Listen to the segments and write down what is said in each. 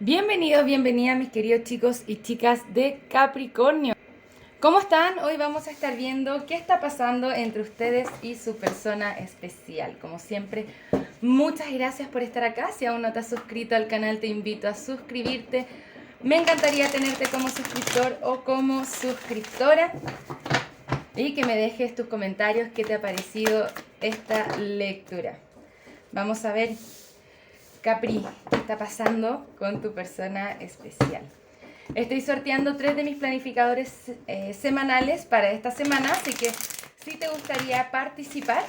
Bienvenidos, bienvenidas mis queridos chicos y chicas de Capricornio. ¿Cómo están? Hoy vamos a estar viendo qué está pasando entre ustedes y su persona especial. Como siempre, muchas gracias por estar acá. Si aún no te has suscrito al canal, te invito a suscribirte. Me encantaría tenerte como suscriptor o como suscriptora. Y que me dejes tus comentarios qué te ha parecido esta lectura. Vamos a ver, Capri, ¿qué está pasando con tu persona especial? Estoy sorteando 3 de mis planificadores semanales para esta semana, así que si te gustaría participar,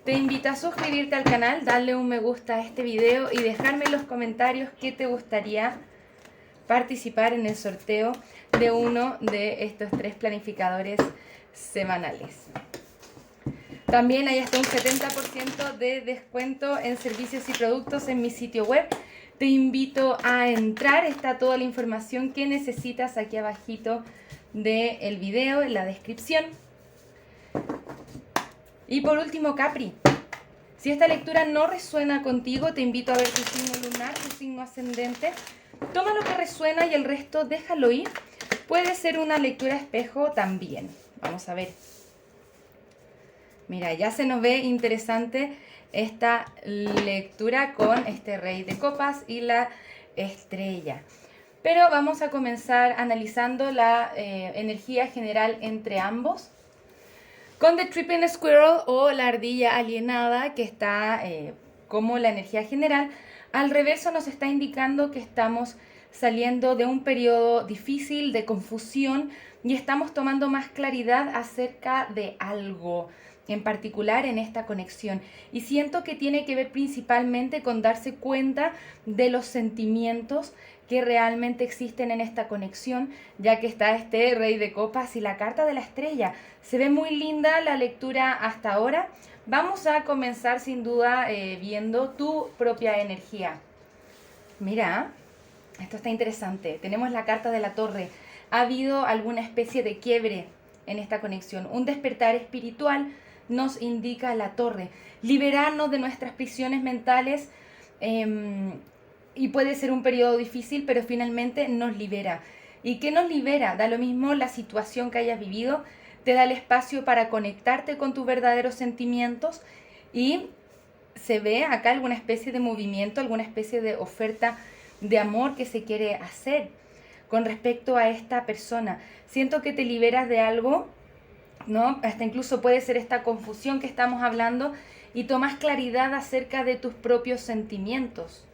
te invito a suscribirte al canal, darle un me gusta a este video y dejarme en los comentarios qué te gustaría participar en el sorteo de uno de estos 3 planificadores semanales. También hay hasta un 70% de descuento en servicios y productos en mi sitio web. Te invito a entrar, está toda la información que necesitas aquí abajito del video, en la descripción. Y por último, Capri, si esta lectura no resuena contigo, te invito a ver tu signo lunar, tu signo ascendente. Toma lo que resuena y el resto déjalo ir. Puede ser una lectura espejo también. Vamos a ver. Mira, ya se nos ve interesante esta lectura con este rey de copas y la estrella. Pero vamos a comenzar analizando la energía general entre ambos. Con The Tripping Squirrel o la ardilla alienada, que está como la energía general, al reverso nos está indicando que estamos saliendo de un periodo difícil, de confusión, y estamos tomando más claridad acerca de algo en particular en esta conexión. Y siento que tiene que ver principalmente con darse cuenta de los sentimientos que realmente existen en esta conexión, ya que está este rey de copas y la carta de la estrella. Se ve muy linda la lectura hasta ahora. Vamos a comenzar sin duda viendo tu propia energía. Mira, esto está interesante. Tenemos la carta de la torre. Ha habido alguna especie de quiebre en esta conexión. Un despertar espiritual nos indica la torre. Liberarnos de nuestras prisiones mentales y puede ser un periodo difícil, pero finalmente nos libera. ¿Y qué nos libera? Da lo mismo la situación que hayas vivido, te da el espacio para conectarte con tus verdaderos sentimientos y se ve acá alguna especie de movimiento, alguna especie de oferta de amor que se quiere hacer con respecto a esta persona. Siento que te liberas de algo, ¿no? Hasta incluso puede ser esta confusión que estamos hablando y tomas claridad acerca de tus propios sentimientos.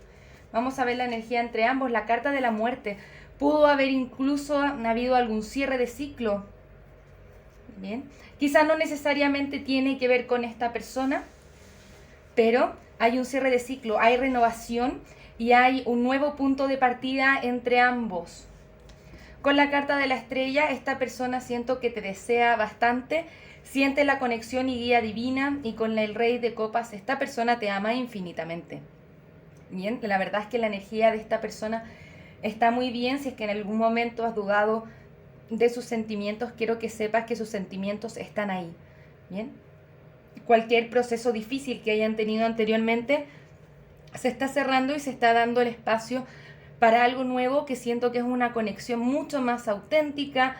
Vamos a ver la energía entre ambos. La carta de la muerte. Pudo haber incluso habido algún cierre de ciclo. Bien. Quizás no necesariamente tiene que ver con esta persona, pero hay un cierre de ciclo, hay renovación y hay un nuevo punto de partida entre ambos. Con la carta de la estrella, esta persona siento que te desea bastante, siente la conexión y guía divina, y con el rey de copas, esta persona te ama infinitamente. Bien, la verdad es que la energía de esta persona está muy bien. Si es que en algún momento has dudado de sus sentimientos, quiero que sepas que sus sentimientos están ahí. Bien, cualquier proceso difícil que hayan tenido anteriormente se está cerrando y se está dando el espacio para algo nuevo, que siento que es una conexión mucho más auténtica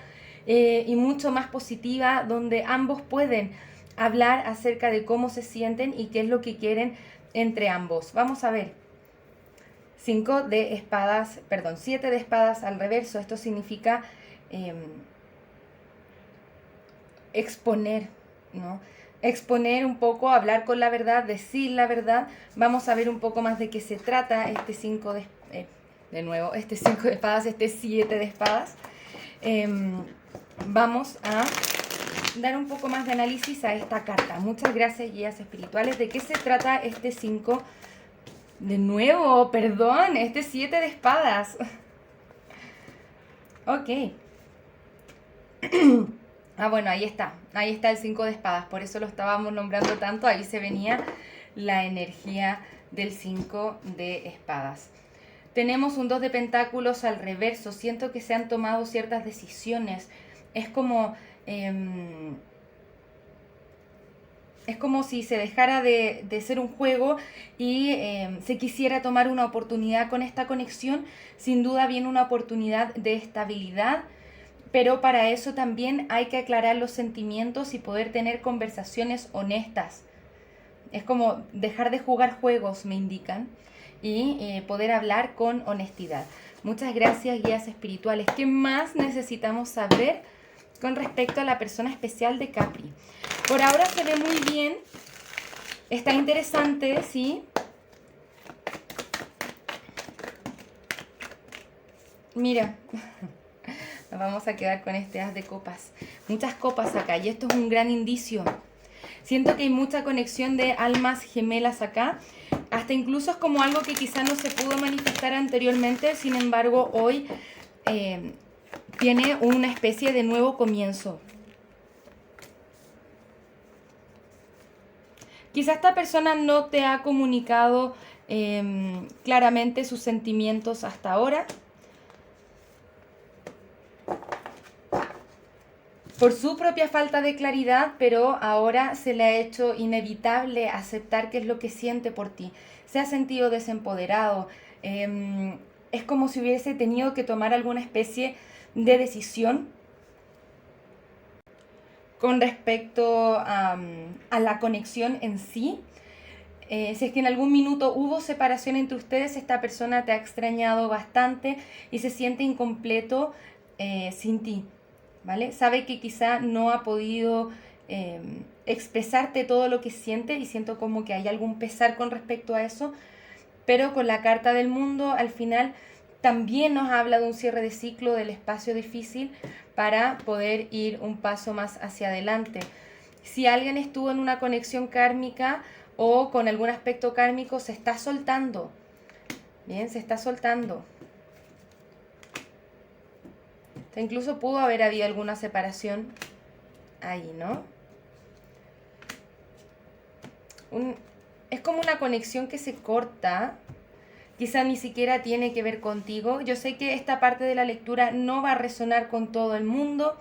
y mucho más positiva, donde ambos pueden hablar acerca de cómo se sienten y qué es lo que quieren entre ambos. Vamos a ver. 7 de espadas al reverso. Esto significa exponer, ¿no? Exponer un poco, hablar con la verdad, decir la verdad. Vamos a ver un poco más de qué se trata este 5 de este 5 de espadas, este 7 de espadas. Vamos a dar un poco más de análisis a esta carta. Muchas gracias, guías espirituales. ¿De qué se trata este 5? De nuevo, perdón, este 7 de espadas. Ok. Bueno, ahí está el 5 de espadas, por eso lo estábamos nombrando tanto. Ahí se venía la energía del 5 de espadas. Tenemos un 2 de pentáculos al reverso. Siento que se han tomado ciertas decisiones. Es como es como si se dejara de ser un juego y se quisiera tomar una oportunidad con esta conexión. Sin duda viene una oportunidad de estabilidad, pero para eso también hay que aclarar los sentimientos y poder tener conversaciones honestas. Es como dejar de jugar juegos, me indican, y poder hablar con honestidad. Muchas gracias, guías espirituales. ¿Qué más necesitamos saber con respecto a la persona especial de Capri? Por ahora se ve muy bien. Está interesante, ¿sí? Mira, nos vamos a quedar con este as de copas. Muchas copas acá y esto es un gran indicio. Siento que hay mucha conexión de almas gemelas acá. Hasta incluso es como algo que quizá no se pudo manifestar anteriormente. Sin embargo, hoy tiene una especie de nuevo comienzo. Quizá esta persona no te ha comunicado claramente sus sentimientos hasta ahora. Por su propia falta de claridad, pero ahora se le ha hecho inevitable aceptar qué es lo que siente por ti. Se ha sentido desempoderado. Es como si hubiese tenido que tomar alguna especie de decisión con respecto a la conexión en sí. Si es que en algún minuto hubo separación entre ustedes, esta persona te ha extrañado bastante y se siente incompleto sin ti. ¿Vale? Sabe que quizá no ha podido expresarte todo lo que siente y siento como que hay algún pesar con respecto a eso, pero con la carta del mundo al final también nos habla de un cierre de ciclo, del espacio difícil para poder ir un paso más hacia adelante. Si alguien estuvo en una conexión kármica o con algún aspecto kármico, se está soltando. Bien, se está soltando. Incluso pudo haber habido alguna separación ahí, ¿no? Es como una conexión que se corta, quizá ni siquiera tiene que ver contigo. Yo sé que esta parte de la lectura no va a resonar con todo el mundo,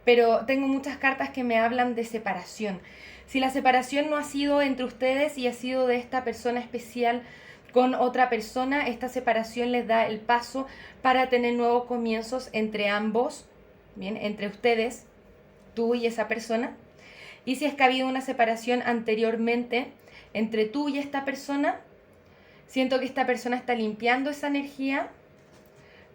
pero tengo muchas cartas que me hablan de separación. Si la separación no ha sido entre ustedes y ha sido de esta persona especial con otra persona, esta separación les da el paso para tener nuevos comienzos entre ambos, bien, entre ustedes, tú y esa persona. Y si es que ha habido una separación anteriormente entre tú y esta persona, siento que esta persona está limpiando esa energía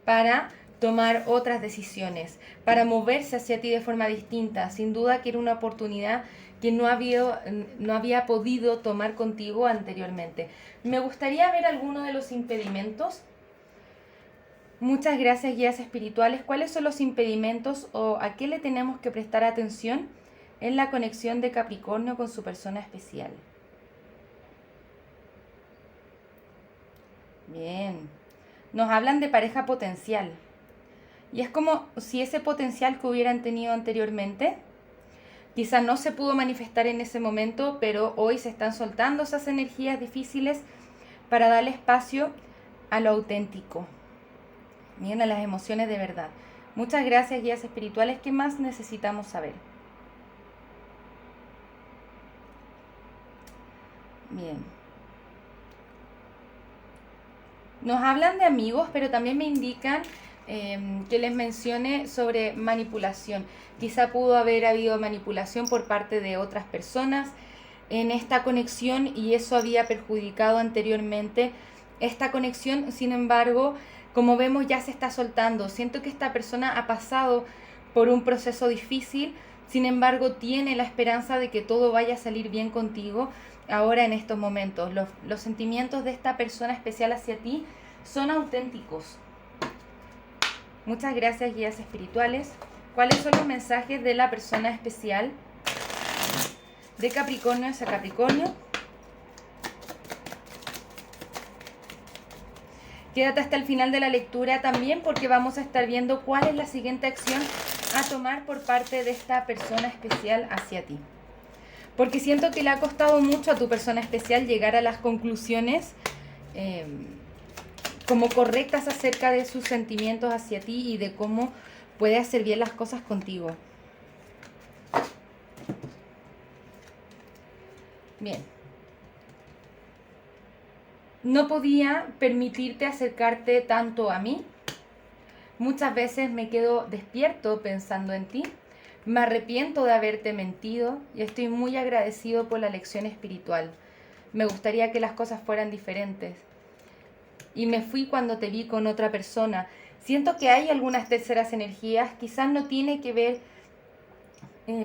para tomar otras decisiones, para moverse hacia ti de forma distinta. Sin duda que era una oportunidad que no había podido tomar contigo anteriormente. Me gustaría ver alguno de los impedimentos. Muchas gracias, guías espirituales. ¿Cuáles son los impedimentos o a qué le tenemos que prestar atención en la conexión de Capricornio con su persona especial? Bien. Nos hablan de pareja potencial. Y es como si ese potencial que hubieran tenido anteriormente quizá no se pudo manifestar en ese momento, pero hoy se están soltando esas energías difíciles para darle espacio a lo auténtico, bien, a las emociones de verdad. Muchas gracias, guías espirituales. ¿Qué más necesitamos saber? Bien. Nos hablan de amigos, pero también me indican que les mencione sobre manipulación. Quizá pudo haber habido manipulación por parte de otras personas en esta conexión y eso había perjudicado anteriormente esta conexión. Sin embargo, como vemos, ya se está soltando. Siento que esta persona ha pasado por un proceso difícil, sin embargo tiene la esperanza de que todo vaya a salir bien contigo ahora en estos momentos. Los sentimientos de esta persona especial hacia ti son auténticos. Muchas gracias, guías espirituales. ¿Cuáles son los mensajes de la persona especial de Capricornio hacia Capricornio? Quédate hasta el final de la lectura también porque vamos a estar viendo cuál es la siguiente acción a tomar por parte de esta persona especial hacia ti. Porque siento que le ha costado mucho a tu persona especial llegar a las conclusiones como correctas acerca de sus sentimientos hacia ti y de cómo puede hacer bien las cosas contigo. Bien. No podía permitirte acercarte tanto a mí. Muchas veces me quedo despierto pensando en ti. Me arrepiento de haberte mentido y estoy muy agradecido por la lección espiritual. Me gustaría que las cosas fueran diferentes. Y me fui cuando te vi con otra persona. Siento que hay algunas terceras energías, quizás no tiene que ver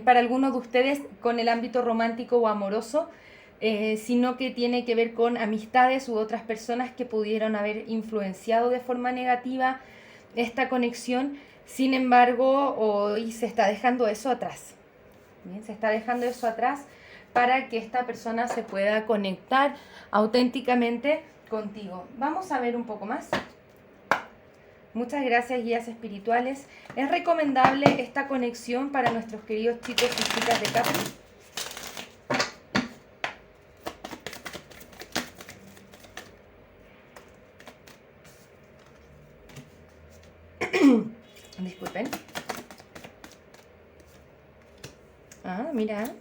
para algunos de ustedes con el ámbito romántico o amoroso, sino que tiene que ver con amistades u otras personas que pudieron haber influenciado de forma negativa esta conexión. Sin embargo, hoy se está dejando eso atrás. Bien, se está dejando eso atrás para que esta persona se pueda conectar auténticamente contigo. Vamos a ver un poco más. Muchas gracias, guías espirituales. Es recomendable esta conexión para nuestros queridos chicos y chicas de Capri. Disculpen. Ah, mira.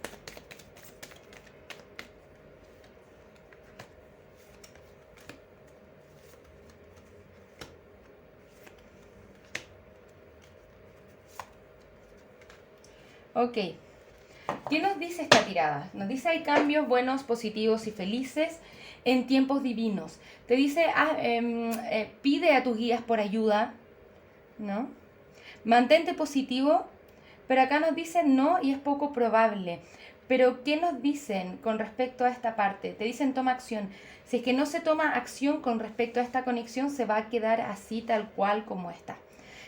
Ok. ¿Qué nos dice esta tirada? Nos dice hay cambios buenos, positivos y felices en tiempos divinos. Te dice, pide a tus guías por ayuda, ¿no? Mantente positivo, pero acá nos dicen no y es poco probable. Pero ¿qué nos dicen con respecto a esta parte? Te dicen toma acción. Si es que no se toma acción con respecto a esta conexión, se va a quedar así tal cual como está.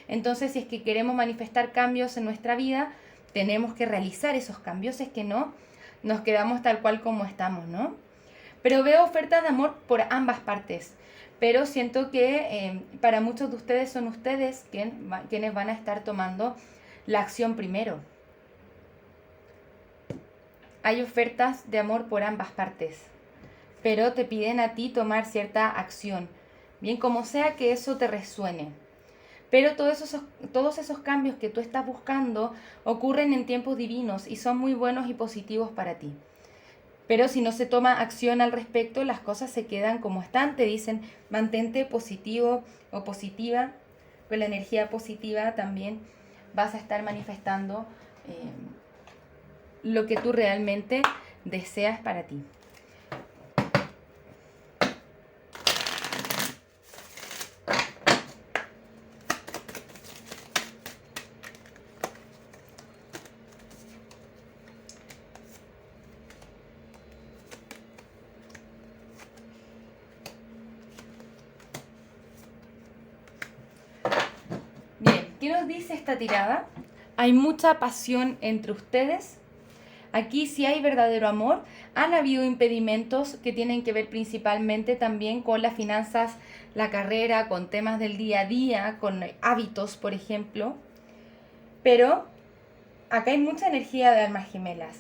Entonces, si es que queremos manifestar cambios en nuestra vida, tenemos que realizar esos cambios, es que no, nos quedamos tal cual como estamos, ¿no? Pero veo ofertas de amor por ambas partes, pero siento que para muchos de ustedes son ustedes quienes van a estar tomando la acción primero. Hay ofertas de amor por ambas partes, pero te piden a ti tomar cierta acción, bien como sea que eso te resuene. Pero todos esos cambios que tú estás buscando ocurren en tiempos divinos y son muy buenos y positivos para ti. Pero si no se toma acción al respecto, las cosas se quedan como están. Te dicen, mantente positivo o positiva. Con la energía positiva también vas a estar manifestando lo que tú realmente deseas para ti. ¿Qué nos dice esta tirada? Hay mucha pasión entre ustedes. Aquí sí hay verdadero amor. Han habido impedimentos que tienen que ver principalmente también con las finanzas, la carrera, con temas del día a día, con hábitos, por ejemplo. Pero acá hay mucha energía de almas gemelas.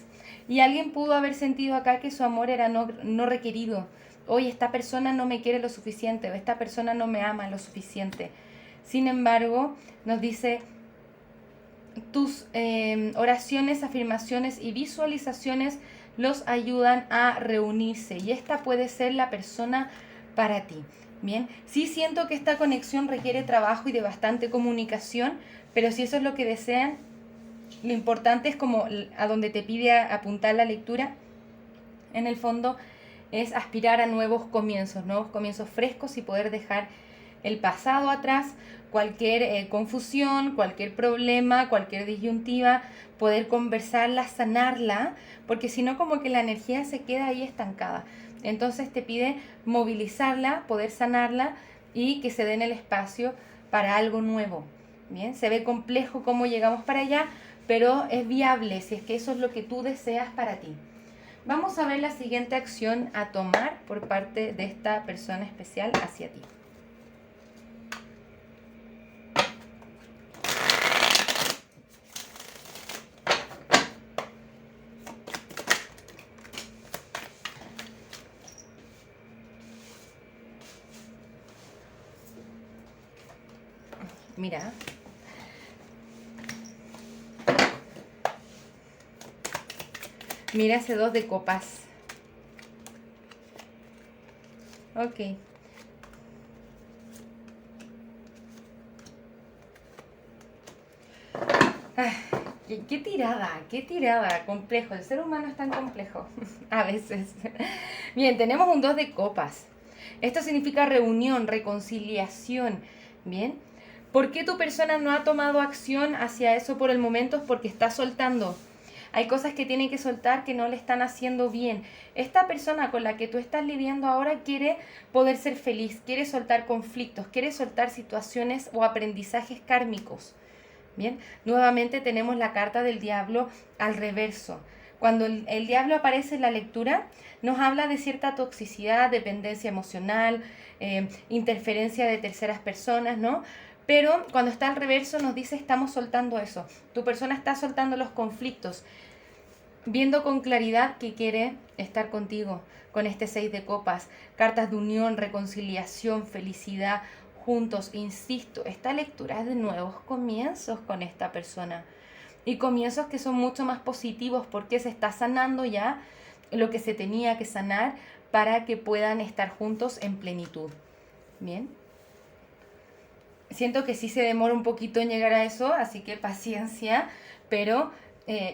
Y alguien pudo haber sentido acá que su amor era no requerido. Oye, esta persona no me quiere lo suficiente, o esta persona no me ama lo suficiente. Sin embargo, nos dice, tus oraciones, afirmaciones y visualizaciones los ayudan a reunirse. Y esta puede ser la persona para ti. Bien, sí siento que esta conexión requiere trabajo y de bastante comunicación, pero si eso es lo que desean, lo importante es como a donde te pide apuntar la lectura, en el fondo es aspirar a nuevos comienzos frescos y poder dejar el pasado atrás, cualquier confusión, cualquier problema, cualquier disyuntiva, poder conversarla, sanarla, porque si no como que la energía se queda ahí estancada. Entonces te pide movilizarla, poder sanarla y que se den el espacio para algo nuevo. Bien, se ve complejo cómo llegamos para allá, pero es viable si es que eso es lo que tú deseas para ti. Vamos a ver la siguiente acción a tomar por parte de esta persona especial hacia ti. Mira. Mira ese 2 de copas. Ok. Ah, qué tirada, complejo. El ser humano es tan complejo, a veces. Bien, tenemos un 2 de copas. Esto significa reunión, reconciliación. Bien. ¿Por qué tu persona no ha tomado acción hacia eso por el momento? Es porque está soltando. Hay cosas que tiene que soltar que no le están haciendo bien. Esta persona con la que tú estás lidiando ahora quiere poder ser feliz, quiere soltar conflictos, quiere soltar situaciones o aprendizajes kármicos. Bien, nuevamente tenemos la carta del diablo al reverso. Cuando el diablo aparece en la lectura, nos habla de cierta toxicidad, dependencia emocional, interferencia de terceras personas, ¿no? Pero cuando está al reverso nos dice estamos soltando eso. Tu persona está soltando los conflictos, viendo con claridad que quiere estar contigo con este 6 de copas, cartas de unión, reconciliación, felicidad, juntos. Insisto, esta lectura es de nuevos comienzos con esta persona y comienzos que son mucho más positivos porque se está sanando ya lo que se tenía que sanar para que puedan estar juntos en plenitud. Bien. Siento que sí se demora un poquito en llegar a eso, así que paciencia, pero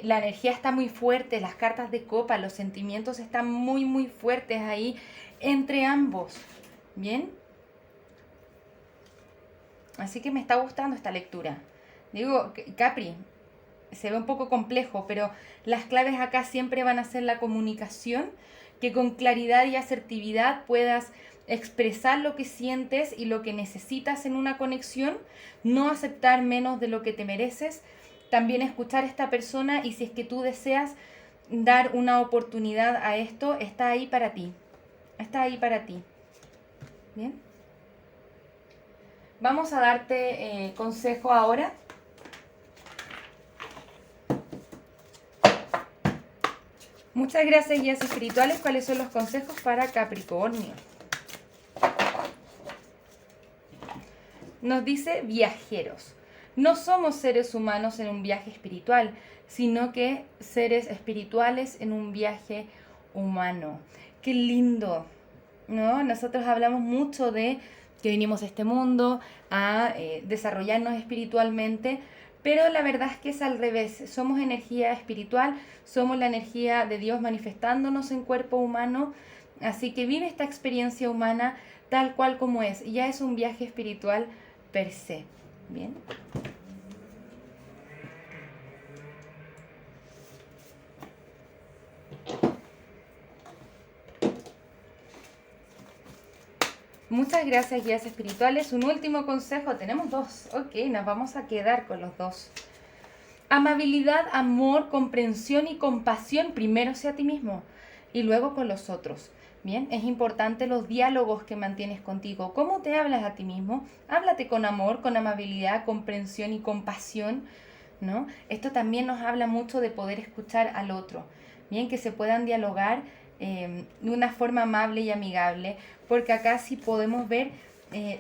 la energía está muy fuerte, las cartas de copa, los sentimientos están muy, muy fuertes ahí entre ambos. ¿Bien? Así que me está gustando esta lectura. Digo, Capri, se ve un poco complejo, pero las claves acá siempre van a ser la comunicación, que con claridad y asertividad puedas expresar lo que sientes y lo que necesitas en una conexión, no aceptar menos de lo que te mereces, también escuchar a esta persona y si es que tú deseas dar una oportunidad a esto, está ahí para ti, está ahí para ti. ¿Bien? Vamos a darte consejo ahora. Muchas gracias, guías espirituales. ¿Cuáles son los consejos para Capricornio? Nos dice viajeros. No somos seres humanos en un viaje espiritual, sino que seres espirituales en un viaje humano. Qué lindo, ¿no? Nosotros hablamos mucho de que vinimos a este mundo a desarrollarnos espiritualmente, pero la verdad es que es al revés. Somos energía espiritual, somos la energía de Dios manifestándonos en cuerpo humano, así que vive esta experiencia humana tal cual como es. Ya es un viaje espiritual per se. Bien. Muchas gracias, guías espirituales. Un último consejo, tenemos dos. Ok, nos vamos a quedar con los dos. Amabilidad, amor, comprensión y compasión, primero hacia ti mismo y luego con los otros. Bien, es importante los diálogos que mantienes contigo. ¿Cómo te hablas a ti mismo? Háblate con amor, con amabilidad, comprensión y compasión, ¿no? Esto también nos habla mucho de poder escuchar al otro. Bien, que se puedan dialogar de una forma amable y amigable, porque acá sí podemos ver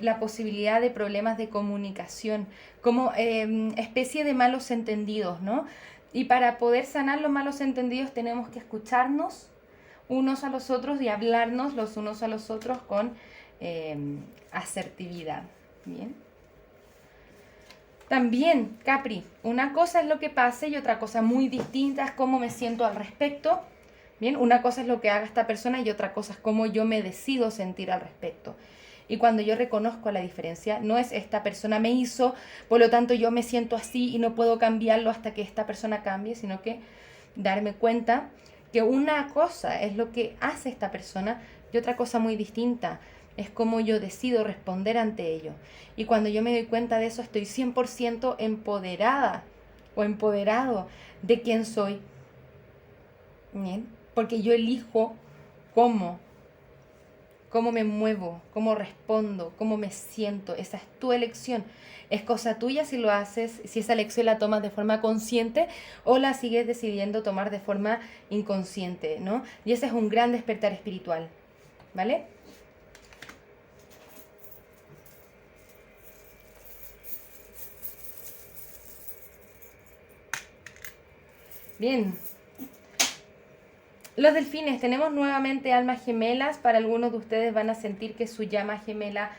la posibilidad de problemas de comunicación, como especie de malos entendidos, ¿no? Y para poder sanar los malos entendidos tenemos que escucharnos unos a los otros y hablarnos los unos a los otros con asertividad. Bien. También, Capri, una cosa es lo que pase y otra cosa muy distinta es cómo me siento al respecto. Bien, una cosa es lo que haga esta persona y otra cosa es cómo yo me decido sentir al respecto. Y cuando yo reconozco la diferencia, no es esta persona me hizo, por lo tanto yo me siento así y no puedo cambiarlo hasta que esta persona cambie, sino que darme cuenta que una cosa es lo que hace esta persona y otra cosa muy distinta es cómo yo decido responder ante ello. Y cuando yo me doy cuenta de eso, estoy 100% empoderada o empoderado de quién soy. ¿Bien? Porque yo elijo cómo me muevo, cómo respondo, cómo me siento. Esa es tu elección. Es cosa tuya si lo haces, si esa elección la tomas de forma consciente o la sigues decidiendo tomar de forma inconsciente, ¿no? Y ese es un gran despertar espiritual, ¿vale? Bien. Los delfines, tenemos nuevamente almas gemelas. Para algunos de ustedes van a sentir que su llama gemela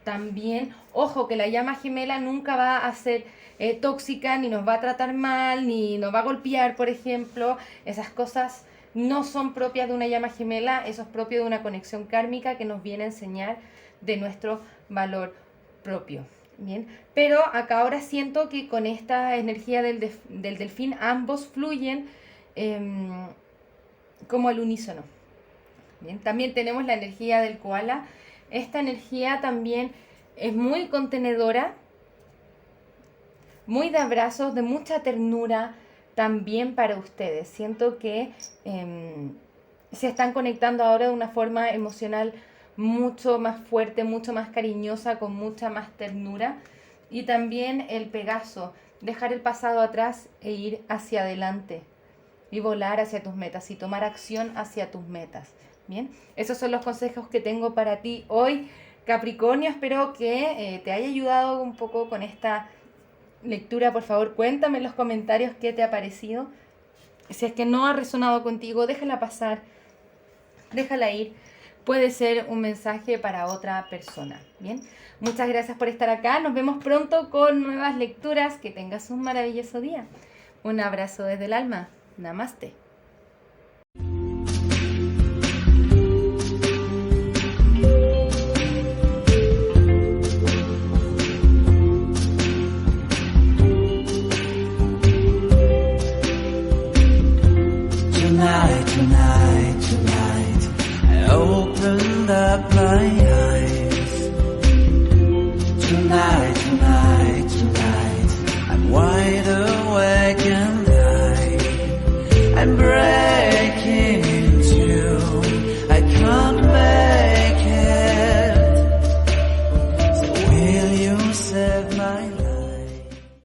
también. Ojo, que la llama gemela nunca va a ser tóxica, ni nos va a tratar mal, ni nos va a golpear, por ejemplo. Esas cosas no son propias de una llama gemela, eso es propio de una conexión kármica que nos viene a enseñar de nuestro valor propio. Bien, pero acá ahora siento que con esta energía del delfín ambos fluyen como al unísono. Bien, también tenemos la energía del koala. Esta energía también es muy contenedora, muy de abrazos, de mucha ternura también para ustedes. Siento que se están conectando ahora de una forma emocional mucho más fuerte, mucho más cariñosa, con mucha más ternura. Y también el Pegaso, dejar el pasado atrás e ir hacia adelante y volar hacia tus metas y tomar acción hacia tus metas. Bien, esos son los consejos que tengo para ti hoy, Capricornio. Espero que te haya ayudado un poco con esta lectura. Por favor, cuéntame en los comentarios qué te ha parecido. Si es que no ha resonado contigo, déjala pasar, déjala ir. Puede ser un mensaje para otra persona. Bien, muchas gracias por estar acá. Nos vemos pronto con nuevas lecturas. Que tengas un maravilloso día. Un abrazo desde el alma. Namaste. Opened up my eyes. Tonight, I'm wide awake and I'm brave.